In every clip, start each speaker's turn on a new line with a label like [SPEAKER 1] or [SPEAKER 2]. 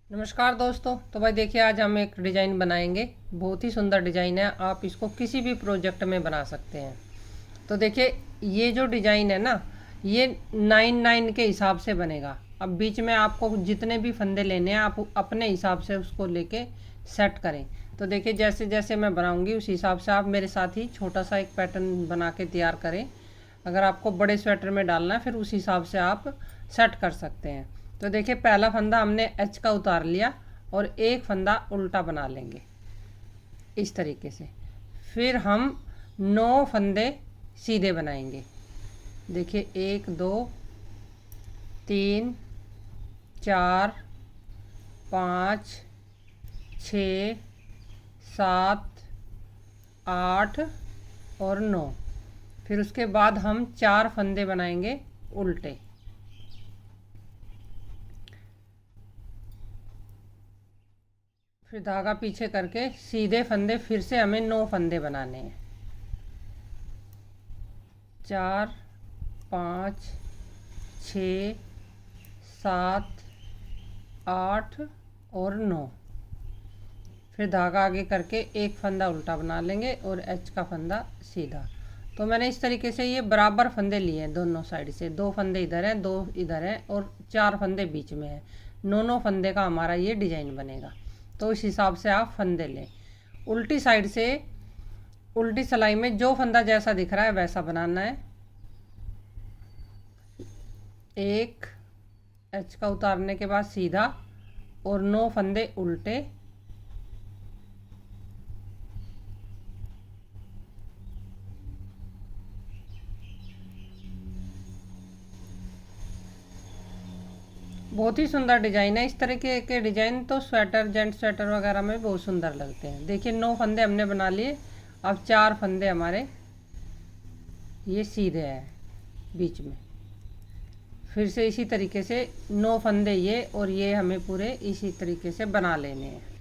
[SPEAKER 1] नमस्कार दोस्तों। तो भाई देखिए, आज हम एक डिज़ाइन बनाएंगे। बहुत ही सुंदर डिज़ाइन है, आप इसको किसी भी प्रोजेक्ट में बना सकते हैं। तो देखिए, ये जो डिज़ाइन है ना, ये 9 के हिसाब से बनेगा। अब बीच में आपको जितने भी फंदे लेने हैं आप अपने हिसाब से उसको लेके सेट करें। तो देखिए, जैसे जैसे मैं बनाऊंगी उस हिसाब से आप मेरे साथ ही छोटा सा एक पैटर्न बना के तैयार करें। अगर आपको बड़े स्वेटर में डालना है फिर उस हिसाब से आप सेट कर सकते हैं। तो देखिए, पहला फंदा हमने एच का उतार लिया और एक फंदा उल्टा बना लेंगे इस तरीके से। फिर हम 9 फंदे सीधे बनाएंगे। देखिए, 1 2 3 4 5 6 7 8 और 9। फिर उसके बाद हम 4 फंदे बनाएंगे उल्टे। फिर धागा पीछे करके सीधे फंदे फिर से हमें 9 फंदे बनाने हैं। 4 5 6 7 8 और 9। फिर धागा आगे करके एक फंदा उल्टा बना लेंगे और एच का फंदा सीधा। तो मैंने इस तरीके से ये बराबर फंदे लिए हैं दोनों साइड से। 2 फंदे इधर हैं, 2 इधर हैं और 4 फंदे बीच में हैं। 9 फंदे का हमारा ये डिजाइन बनेगा। तो इस हिसाब से आप फंदे लें। उल्टी साइड से उल्टी सिलाई में जो फंदा जैसा दिख रहा है वैसा बनाना है। एक एच का उतारने के बाद सीधा और 9 फंदे उल्टे। बहुत ही सुंदर डिजाइन है। इस तरह के डिजाइन तो स्वेटर, जेंट स्वेटर वगैरह में बहुत सुंदर लगते हैं। देखिए, 9 फंदे हमने बना लिए। अब 4 फंदे हमारे ये सीधे हैं बीच में। फिर से इसी तरीके से 9 फंदे ये और ये हमें पूरे इसी तरीके से बना लेने हैं।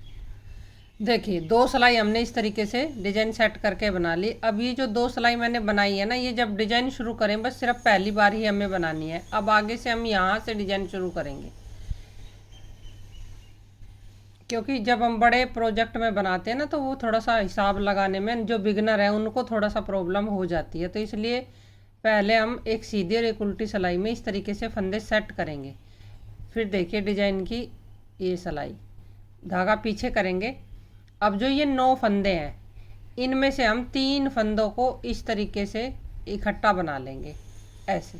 [SPEAKER 1] देखिए, 2 सिलाई हमने इस तरीके से डिजाइन सेट करके बना ली। अब ये जो 2 सिलाई मैंने बनाई है ना, ये जब डिजाइन शुरू करें बस सिर्फ पहली बार ही हमें बनानी है। अब आगे से हम यहाँ से डिजाइन शुरू करेंगे, क्योंकि जब हम बड़े प्रोजेक्ट में बनाते हैं ना तो वो थोड़ा सा हिसाब लगाने में जो बिगनर है उनको थोड़ा सा प्रॉब्लम हो जाती है। तो इसलिए पहले हम एक सीधी और एक उल्टी सिलाई में इस तरीके से फंदे सेट करेंगे। फिर देखिए, डिजाइन की ये सिलाई, धागा पीछे करेंगे। अब जो ये 9 फंदे हैं इनमें से हम 3 फंदों को इस तरीके से इकट्ठा बना लेंगे। ऐसे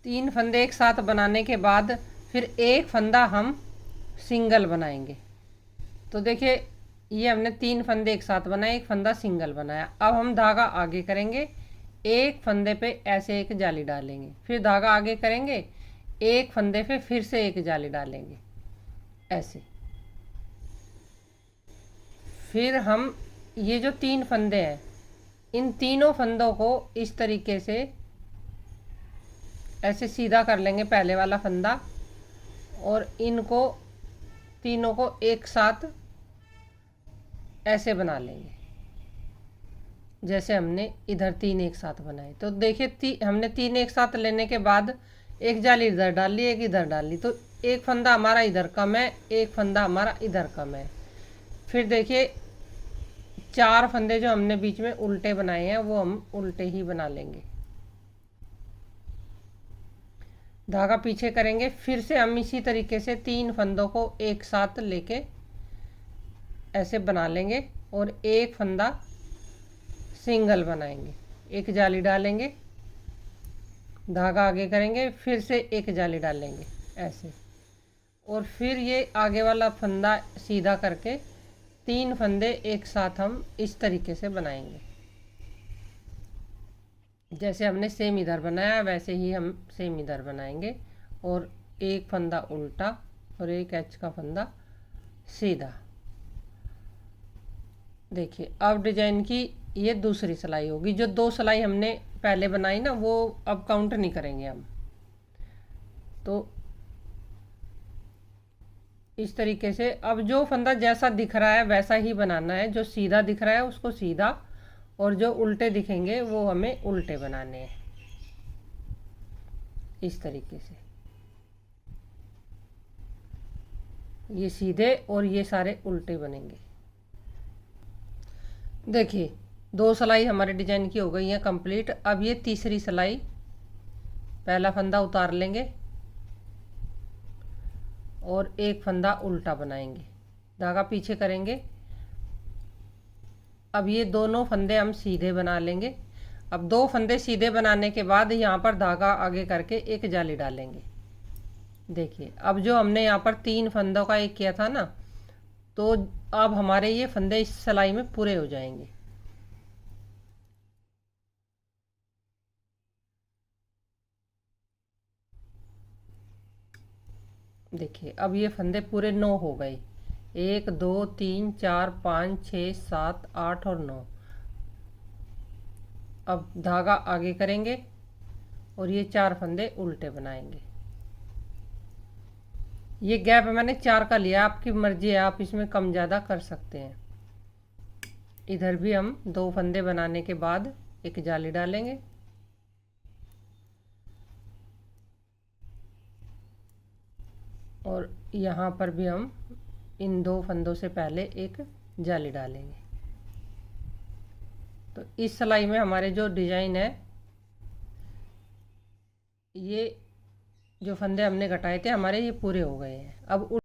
[SPEAKER 1] 3 फंदे एक साथ बनाने के बाद फिर एक फंदा हम सिंगल बनाएंगे। तो देखिए, ये हमने 3 फंदे एक साथ बनाए, एक फंदा सिंगल बनाया। अब हम धागा आगे करेंगे, एक फंदे पे ऐसे एक जाली डालेंगे। फिर धागा आगे करेंगे, एक फंदे पे फिर से एक जाली डालेंगे ऐसे। फिर हम ये जो 3 फंदे हैं इन तीनों फंदों को इस तरीके से ऐसे सीधा कर लेंगे, पहले वाला फंदा, और इनको तीनों को एक साथ ऐसे बना लेंगे जैसे हमने इधर 3 एक साथ बनाए। तो देखिए, हमने 3 एक साथ लेने के बाद एक जाली इधर डाल ली, एक इधर डाल ली। तो एक फंदा हमारा इधर कम है, एक फंदा हमारा इधर कम है। फिर देखिए, 4 फंदे जो हमने बीच में उल्टे बनाए हैं वो हम उल्टे ही बना लेंगे। धागा पीछे करेंगे, फिर से हम इसी तरीके से 3 फंदों को एक साथ लेके ऐसे बना लेंगे और एक फंदा सिंगल बनाएंगे। एक जाली डालेंगे, धागा आगे करेंगे, फिर से एक जाली डालेंगे ऐसे। और फिर ये आगे वाला फंदा सीधा करके 3 फंदे एक साथ हम इस तरीके से बनाएंगे। जैसे हमने सेम इधर बनाया वैसे ही हम सेम इधर बनाएंगे। और एक फंदा उल्टा और एक एच का फंदा सीधा। देखिए, अब डिजाइन की ये दूसरी सिलाई होगी। जो 2 सिलाई हमने पहले बनाई ना वो अब काउंट नहीं करेंगे हम। तो इस तरीके से अब जो फंदा जैसा दिख रहा है वैसा ही बनाना है। जो सीधा दिख रहा है उसको सीधा और जो उल्टे दिखेंगे वो हमें उल्टे बनाने हैं इस तरीके से। ये सीधे और ये सारे उल्टे बनेंगे। देखिए 2 सिलाई हमारे डिजाइन की हो गई है कंप्लीट। अब ये तीसरी सिलाई, पहला फंदा उतार लेंगे और एक फंदा उल्टा बनाएंगे, धागा पीछे करेंगे। अब ये दोनों फंदे हम सीधे बना लेंगे। अब 2 फंदे सीधे बनाने के बाद यहाँ पर धागा आगे करके एक जाली डालेंगे। देखिए अब जो हमने यहाँ पर 3 फंदों का एक किया था ना, तो अब हमारे ये फंदे इस सिलाई में पूरे हो जाएंगे। देखिए अब ये फंदे पूरे 9 हो गए, 1 2 3 4 5 6 7 8 और 9। अब धागा आगे करेंगे और ये 4 फंदे उल्टे बनाएंगे। ये गैप मैंने 4 का लिया, आपकी मर्जी है, आप इसमें कम ज़्यादा कर सकते हैं। इधर भी हम 2 फंदे बनाने के बाद एक जाली डालेंगे। और यहाँ पर भी हम इन 2 फंदों से पहले एक जाली डालेंगे। तो इस सिलाई में हमारे जो डिजाइन है, ये जो फंदे हमने घटाए थे हमारे ये पूरे हो गए हैं। अब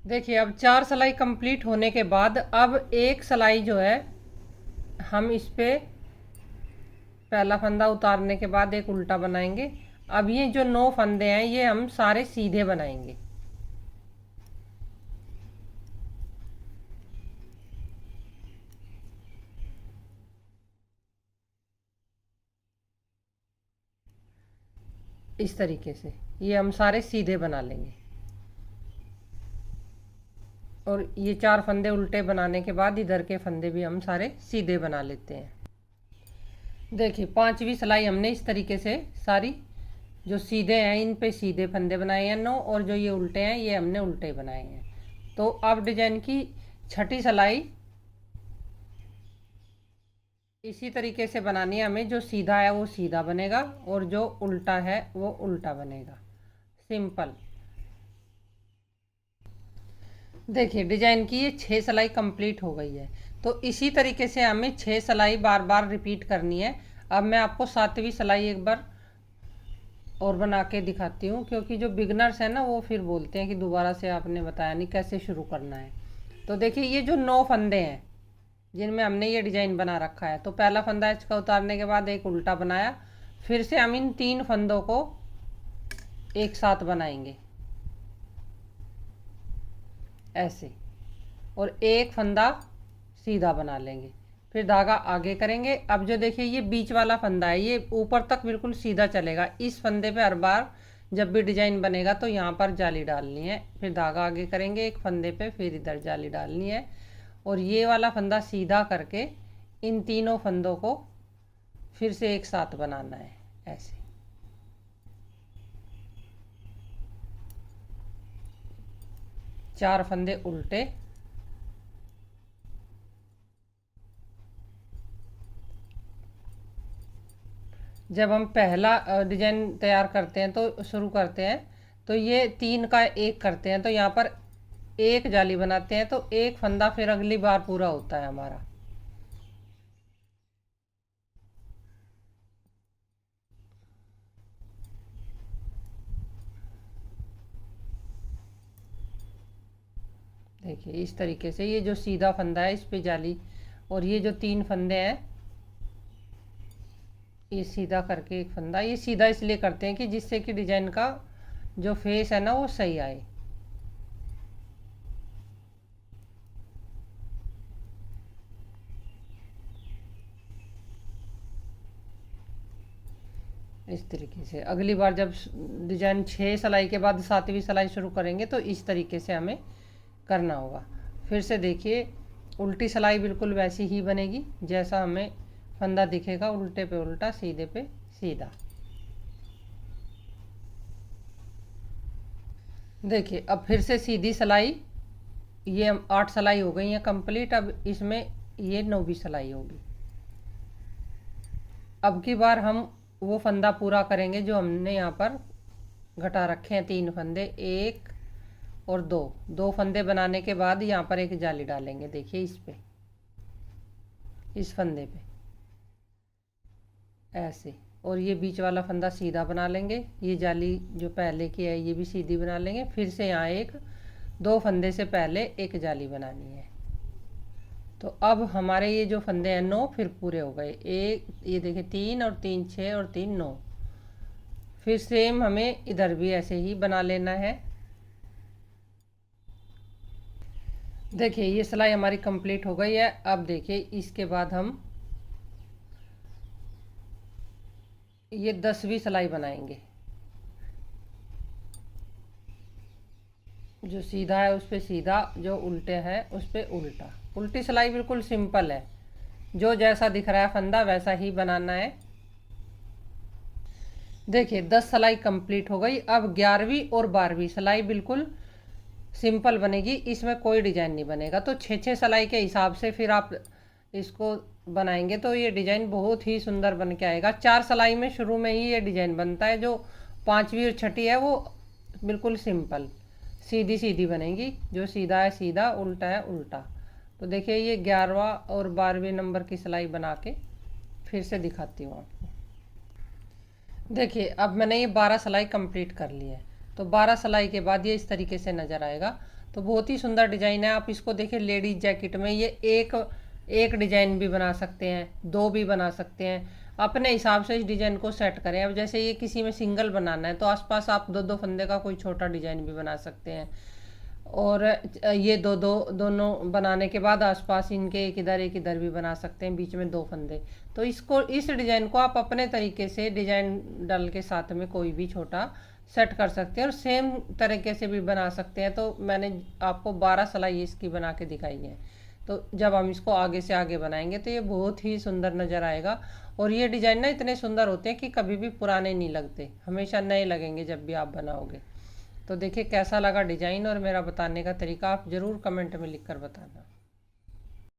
[SPEAKER 1] देखिए अब 4 सिलाई कंप्लीट होने के बाद अब एक सिलाई जो है हम इस पे पहला फंदा उतारने के बाद एक उल्टा बनाएंगे। अब ये जो 9 फंदे हैं ये हम सारे सीधे बनाएंगे। इस तरीके से ये हम सारे सीधे बना लेंगे। और ये 4 फंदे उल्टे बनाने के बाद इधर के फंदे भी हम सारे सीधे बना लेते हैं। देखिए 5वीं सिलाई हमने इस तरीके से सारी जो सीधे हैं इन पे सीधे फंदे बनाए हैं 9, और जो ये उल्टे हैं ये हमने उल्टे बनाए हैं। तो अब डिजाइन की 6ठी सिलाई इसी तरीके से बनानी है हमें। जो सीधा है वो सीधा बनेगा और जो उल्टा है वो उल्टा बनेगा, सिंपल। देखिए डिजाइन की ये 6 सिलाई कंप्लीट हो गई है। तो इसी तरीके से हमें 6 सिलाई बार बार रिपीट करनी है। अब मैं आपको 7वीं सिलाई एक बार और बना के दिखाती हूँ, क्योंकि जो बिगनर्स हैं ना वो फिर बोलते हैं कि दोबारा से आपने बताया नहीं कैसे शुरू करना है। तो देखिए ये जो 9 फंदे हैं जिनमें हमने ये डिजाइन बना रखा है, तो पहला फंदा इसका उतारने के बाद एक उल्टा बनाया, फिर से हम इन 3 फंदों को एक साथ बनाएंगे ऐसे, और एक फंदा सीधा बना लेंगे, फिर धागा आगे करेंगे। अब जो देखिए ये बीच वाला फंदा है ये ऊपर तक बिल्कुल सीधा चलेगा। इस फंदे पे हर बार जब भी डिजाइन बनेगा तो यहाँ पर जाली डालनी है, फिर धागा आगे करेंगे एक फंदे पे, फिर इधर जाली डालनी है, और ये वाला फंदा सीधा करके इन तीनों फंदों को फिर से एक साथ बनाना है ऐसे। चार फंदे उल्टे, जब हम पहला डिजाइन तैयार करते हैं तो शुरू करते हैं तो ये 3 का 1 करते हैं, तो यहाँ पर एक जाली बनाते हैं, तो एक फंदा फिर अगली बार पूरा होता है हमारा। देखिए इस तरीके से ये जो सीधा फंदा है इस पे जाली, और ये जो 3 फंदे हैं ये सीधा करके एक फंदा। ये सीधा इसलिए करते हैं कि जिससे कि डिजाइन का जो फेस है ना वो सही आए। इस तरीके से अगली बार जब डिजाइन 6 सिलाई के बाद 7वीं सिलाई शुरू करेंगे तो इस तरीके से हमें करना होगा। फिर से देखिए उल्टी सिलाई बिल्कुल वैसी ही बनेगी जैसा हमें फंदा दिखेगा, उल्टे पे उल्टा सीधे पे सीधा। देखिए अब फिर से सीधी सिलाई, ये 8 सिलाई हो गई है कंप्लीट। अब इसमें ये 9वीं सिलाई होगी। अब की बार हम वो फंदा पूरा करेंगे जो हमने यहाँ पर घटा रखे हैं 3 फंदे, 1 और दो दो फंदे बनाने के बाद यहाँ पर एक जाली डालेंगे। देखिए इस पे, इस फंदे पे ऐसे, और ये बीच वाला फंदा सीधा बना लेंगे। ये जाली जो पहले की है ये भी सीधी बना लेंगे। फिर से यहाँ एक दो फंदे से पहले एक जाली बनानी है। तो अब हमारे ये जो फंदे हैं 9 फिर पूरे हो गए। एक ये देखिए 3 और 3 6 और 3 9। फिर सेम हमें इधर भी ऐसे ही बना लेना है। देखिए ये सिलाई हमारी कंप्लीट हो गई है। अब देखिए इसके बाद हम ये 10वीं सिलाई बनाएंगे। जो सीधा है उस पर सीधा, जो उल्टे है उस पर उल्टा। उल्टी सिलाई बिल्कुल सिंपल है, जो जैसा दिख रहा है फंदा वैसा ही बनाना है। देखिए 10 सिलाई कंप्लीट हो गई। अब 11वीं और 12वीं सिलाई बिल्कुल सिंपल बनेगी, इसमें कोई डिजाइन नहीं बनेगा। तो 6 सिलाई के हिसाब से फिर आप इसको बनाएंगे तो ये डिजाइन बहुत ही सुंदर बन के आएगा। 4 सिलाई में शुरू में ही ये डिजाइन बनता है। जो 5वीं और 6ठी है वो बिल्कुल सिंपल सीधी सीधी बनेगी। जो सीधा है सीधा, उल्टा है उल्टा। तो देखिए ये 11वां और 12वें नंबर की सिलाई बना के फिर से दिखाती हूँ आपको। देखिए अब मैंने ये 12 सिलाई कंप्लीट कर ली है। तो 12 सिलाई के बाद ये इस तरीके से नज़र आएगा। तो बहुत ही सुंदर डिजाइन है। आप इसको देखिए लेडीज जैकेट में ये एक डिजाइन भी बना सकते हैं, दो भी बना सकते हैं। अपने हिसाब से इस डिजाइन को सेट करें। अब जैसे ये किसी में सिंगल बनाना है तो आसपास आप दो दो फंदे का कोई छोटा डिजाइन भी बना सकते हैं। और ये दोनों बनाने के बाद आसपास इनके एक इधर भी बना सकते हैं, बीच में दो फंदे। तो इसको, इस डिजाइन को आप अपने तरीके से डिजाइन डाल के साथ में कोई भी छोटा सेट कर सकते हैं और सेम तरीके से भी बना सकते हैं। तो मैंने आपको 12 सिलाई इसकी बना के दिखाई है। तो जब हम इसको आगे से आगे बनाएंगे तो ये बहुत ही सुंदर नज़र आएगा। और ये डिजाइन ना इतने सुंदर होते हैं कि कभी भी पुराने नहीं लगते, हमेशा नए लगेंगे जब भी आप बनाओगे। तो देखिए कैसा लगा डिजाइन और मेरा बताने का तरीका, आप ज़रूर कमेंट में लिख कर बताना।